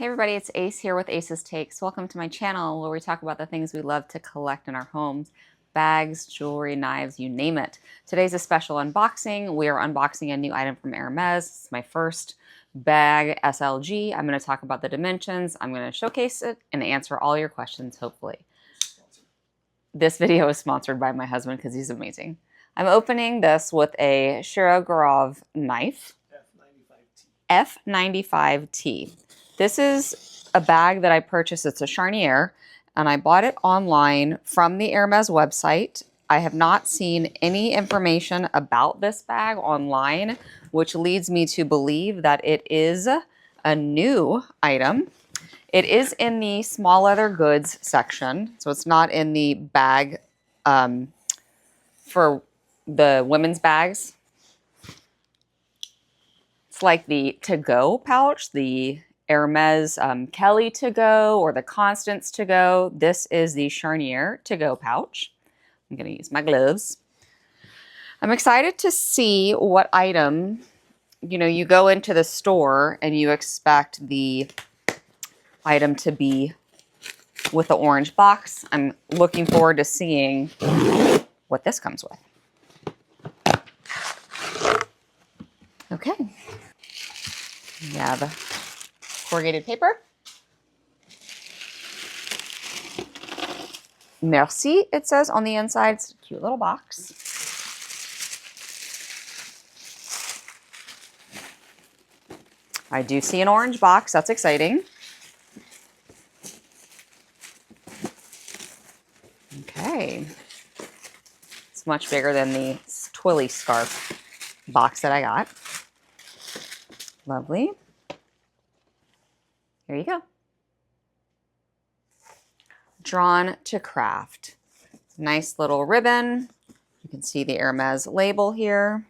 Hey everybody, it's Ace here with Ace's Takes. Welcome to my channel where we talk about the things we love to collect in our homes. Bags, jewelry, knives, you name it. Today's a special unboxing. We are unboxing a new item from Hermès. It's my first bag SLG. I'm going to talk about the dimensions. I'm going to showcase it and answer all your questions, hopefully. This video is sponsored by my husband because he's amazing. I'm opening this with a Shirogorov knife. F95T. This is a bag that I purchased. It's a Charnière, and I bought it online from the Hermès website. I have not seen any information about this bag online, which leads me to believe that it is a new item. It is in the small leather goods section, so it's not in the bag for the women's bags. It's like the to-go pouch, the Hermès Kelly To Go or the Constance To Go. This is the Charnière To Go pouch. I'm going to use my gloves. I'm excited to see what item, you go into the store and you expect the item to be with the orange box. I'm looking forward to seeing what this comes with. Okay. We have corrugated paper. Merci, it says on the inside. It's a cute little box. I do see an orange box. That's exciting. Okay. It's much bigger than the twilly scarf box that I got. Lovely. Here you go. Drawn to Craft. Nice little ribbon. You can see the Hermès label here.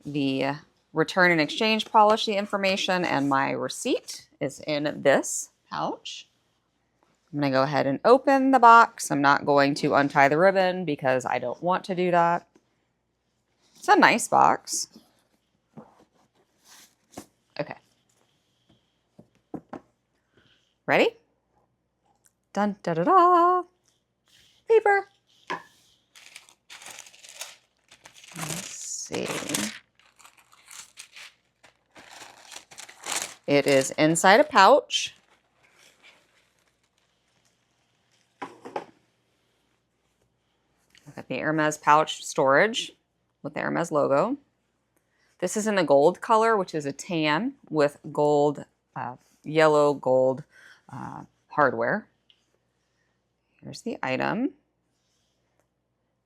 The return and exchange policy information and my receipt is in this pouch. I'm going to go ahead and open the box. I'm not going to untie the ribbon because I don't want to do that. It's a nice box. Okay. Ready? Dun da da da. Paper. Let's see. It is inside a pouch. Look at the Hermès pouch storage with the Hermès logo. This is in the gold color, which is a tan with gold, yellow gold hardware. Here's the item.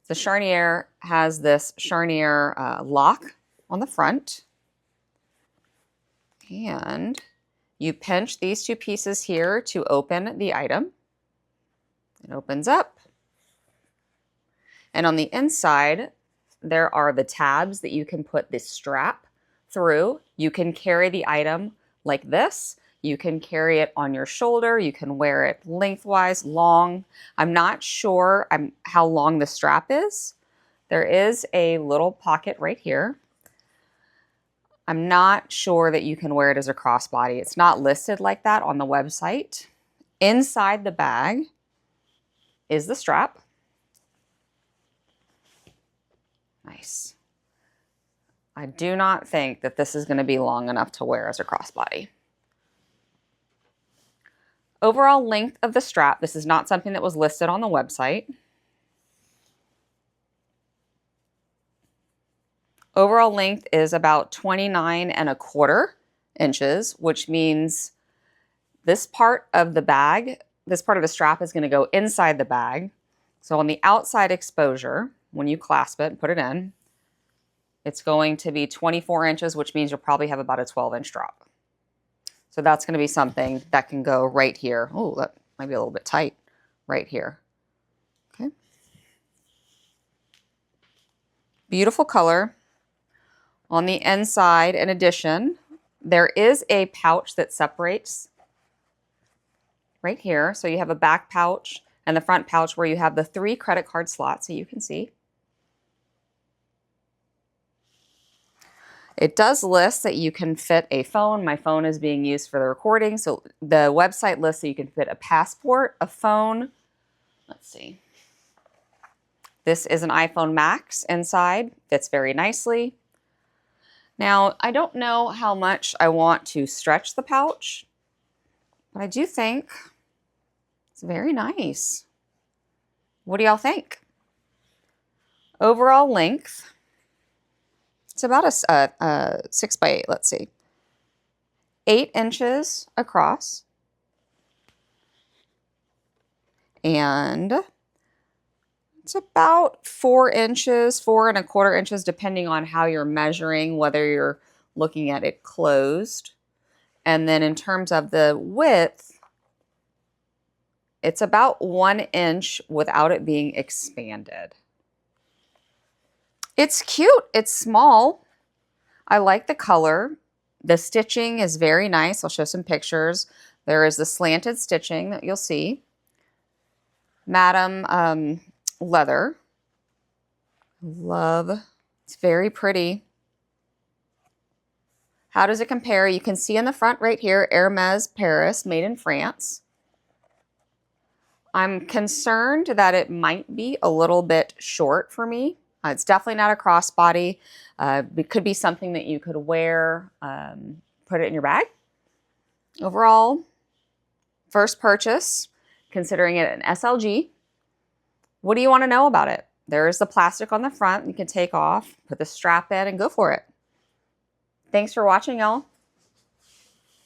The Charnière has this Charnière lock on the front. And you pinch these two pieces here to open the item. It opens up. And on the inside, there are the tabs that you can put this strap through. You can carry the item like this. You can carry it on your shoulder. You can wear it lengthwise, long. I'm not sure how long the strap is. There is a little pocket right here. I'm not sure that you can wear it as a crossbody. It's not listed like that on the website. Inside the bag is the strap. Nice. I do not think that this is going to be long enough to wear as a crossbody. Overall length of the strap, this is not something that was listed on the website. Overall length is about 29¼ inches, which means this part of the bag, this part of the strap is going to go inside the bag. So on the outside exposure, when you clasp it and put it in, it's going to be 24 inches, which means you'll probably have about a 12-inch drop. So that's going to be something that can go right here. Oh, that might be a little bit tight right here. Okay. Beautiful color. On the inside, in addition, there is a pouch that separates right here. So you have a back pouch and the front pouch where you have the 3 credit card slots, so you can see. It does list that you can fit a phone. My phone is being used for the recording. So the website lists that you can fit a passport, a phone. Let's see. This is an iPhone Max inside. Fits very nicely. Now, I don't know how much I want to stretch the pouch, but I do think it's very nice. What do y'all think? Overall length, it's about a 6 by 8, let's see. 8 inches across. And it's about 4 inches, 4¼ inches, depending on how you're measuring, whether you're looking at it closed. And then in terms of the width, it's about 1 inch without it being expanded. It's cute. It's small. I like the color. The stitching is very nice. I'll show some pictures. There is the slanted stitching that you'll see. Madam leather. Love. It's very pretty. How does it compare? You can see in the front right here, Hermès Paris, made in France. I'm concerned that it might be a little bit short for me. It's definitely not a crossbody. It could be something that you could wear, put it in your bag. Overall, first purchase, considering it an SLG. What do you want to know about it? There is the plastic on the front you can take off, put the strap in, and go for it. Thanks for watching, y'all.